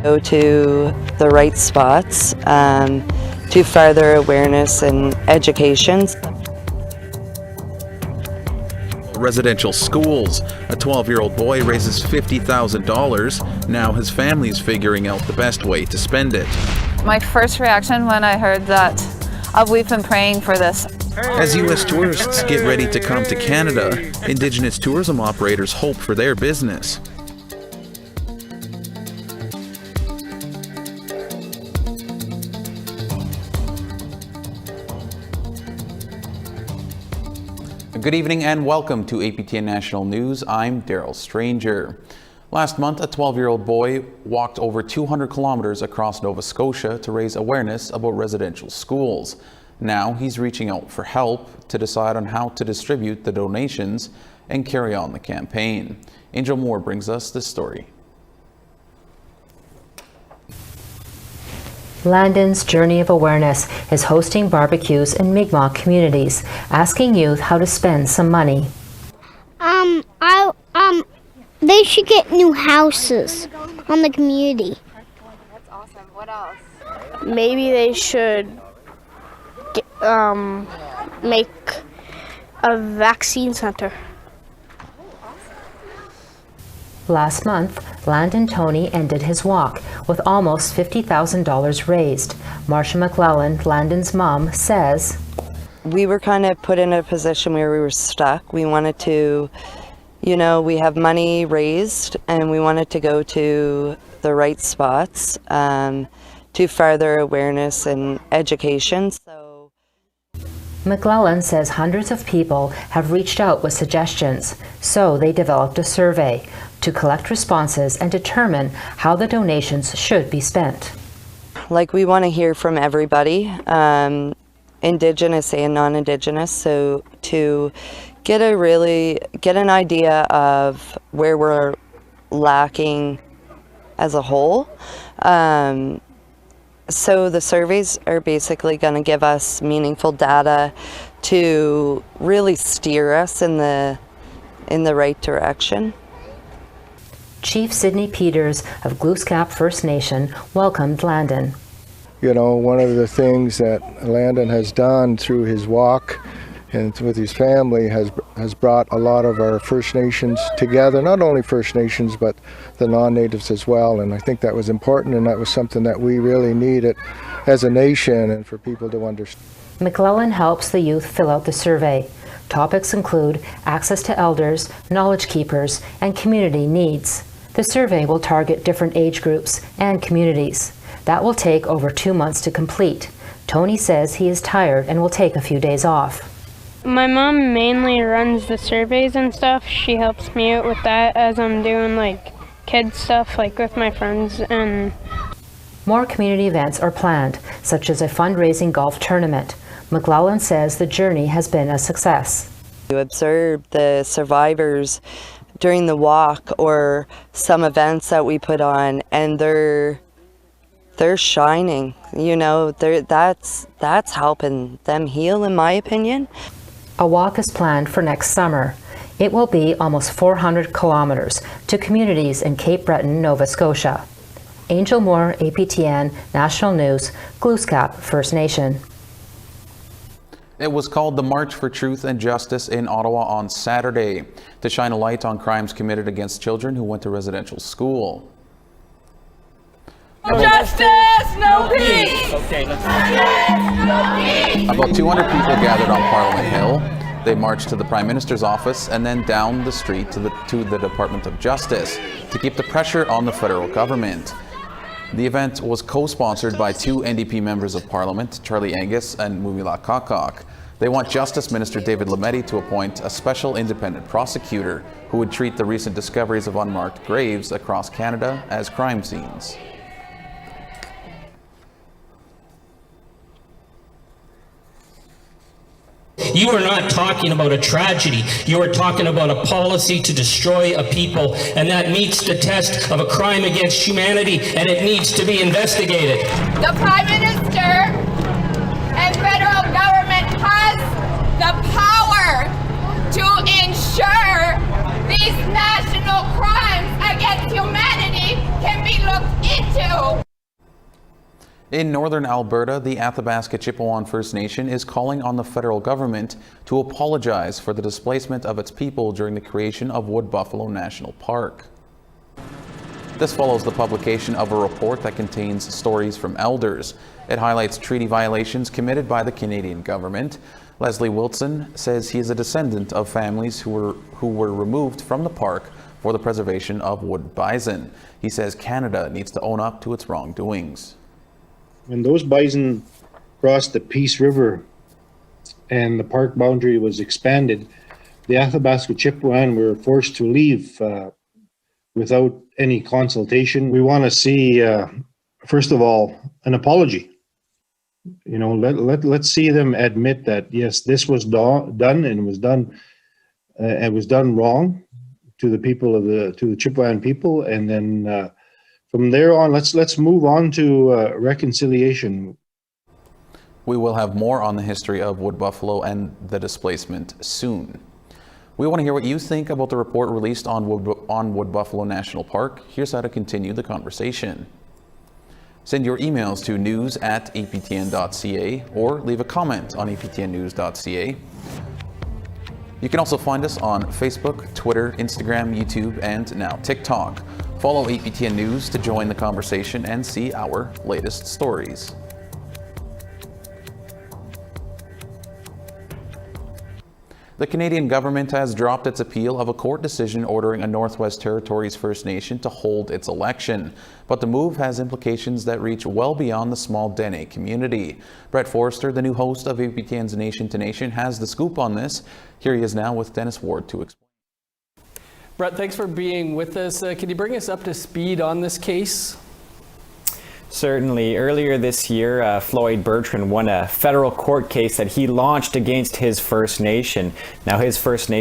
go to the right spots to further awareness and education. Residential schools. A 12-year-old boy raises $50,000. Now his family's figuring out the best way to spend it. My first reaction when I heard that, we've been praying for this. As U.S. tourists get ready to come to Canada, Indigenous tourism operators hope for their business. Good evening and welcome to APTN National News. I'm Daryl Stranger. Last month, a 12-year-old boy walked over 200 kilometers across Nova Scotia to raise awareness about residential schools. Now he's reaching out for help to decide on how to distribute the donations and carry on the campaign. Angel Moore brings us this story. Landon's Journey of Awareness is hosting barbecues in Mi'kmaq communities, asking youth how to spend some money. They should get new houses on the community. That's awesome. What else? Maybe they should make a vaccine center. Last month, Landon Tony ended his walk with almost $50,000 raised. MARSHA McLellan, Landon's mom, says, We were kind of put in a position where we were stuck. We wanted to, we have money raised and we wanted to go to the right spots to further awareness and education. McLellan says hundreds of people have reached out with suggestions, so they developed a survey to collect responses and determine how the donations should be spent. We want to hear from everybody, Indigenous and non-Indigenous, so to get an idea of where we're lacking as a whole. So the surveys are basically going to give us meaningful data to really steer us in the right direction. Chief Sidney Peters of Glooscap First Nation welcomed Landon. One of the things that Landon has done through his walk and with his family has brought a lot of our First Nations together, not only First Nations but the non-natives as well, and I think that was important, and that was something that we really needed as a nation and for people to understand. McLellan helps the youth fill out the survey. Topics include access to elders, knowledge keepers, and community needs. The survey will target different age groups and communities. That will take over 2 months to complete. Tony says he is tired and will take a few days off. My mom mainly runs the surveys and stuff. She helps me out with that as I'm doing kids stuff with my friends. And more community events are planned, such as a fundraising golf tournament. McLellan says the journey has been a success. You observe the survivors during the walk or some events that we put on, and they're shining. That's helping them heal, in my opinion. A walk is planned for next summer. It will be almost 400 kilometers to communities in Cape Breton, Nova Scotia. Angel Moore, APTN National News, Glooscap First Nation. It was called the March for Truth and Justice in Ottawa on Saturday to shine a light on crimes committed against children who went to residential school. No justice, no peace. Okay, let's About 200 people gathered on Parliament Hill. They marched to the Prime Minister's office and then down the street to the Department of Justice to keep the pressure on the federal government. The event was co-sponsored by 2 NDP members of Parliament, Charlie Angus and Mumila Kakak. They want Justice Minister David Lametti to appoint a special independent prosecutor who would treat the recent discoveries of unmarked graves across Canada as crime scenes. You are not talking about a tragedy. You are talking about a policy to destroy a people, and that meets the test of a crime against humanity, and it needs to be investigated. The Prime Minister and federal government has the power to ensure these national crimes against humanity can be looked into. In northern Alberta, the Athabasca Chippewa First Nation is calling on the federal government to apologize for the displacement of its people during the creation of Wood Buffalo National Park. This follows the publication of a report that contains stories from elders. It highlights treaty violations committed by the Canadian government. Leslie WILTZEN says he is a descendant of families who were removed from the park for the preservation of wood bison. He says Canada needs to own up to its wrongdoings. When those bison crossed the Peace River and the park boundary was expanded, the Athabasca Chippewa were forced to leave without any consultation. We want to see, first of all, an apology. You know, let's see them admit that yes, this was done and was done wrong to the people of the Chippewa people, and then from there on, let's move on to reconciliation. We will have more on the history of wood buffalo and the displacement soon. We want to hear what you think about the report released on Wood Buffalo National Park. Here's how to continue the conversation. Send your emails to news@aptn.ca or leave a comment on aptnnews.ca. You can also find us on Facebook, Twitter, Instagram, YouTube, and now TikTok. Follow APTN News to join the conversation and see our latest stories. The Canadian government has dropped its appeal of a court decision ordering a Northwest Territories First Nation to hold its election. But the move has implications that reach well beyond the small Dene community. Brett Forrester, the new host of APTN's Nation to Nation, has the scoop on this. Here he is now with Dennis Ward to explain. Brett, thanks for being with us. Can you bring us up to speed on this case? Certainly. Earlier this year, Floyd Bertrand won a federal court case that he launched against his First Nation. Now, his First Nation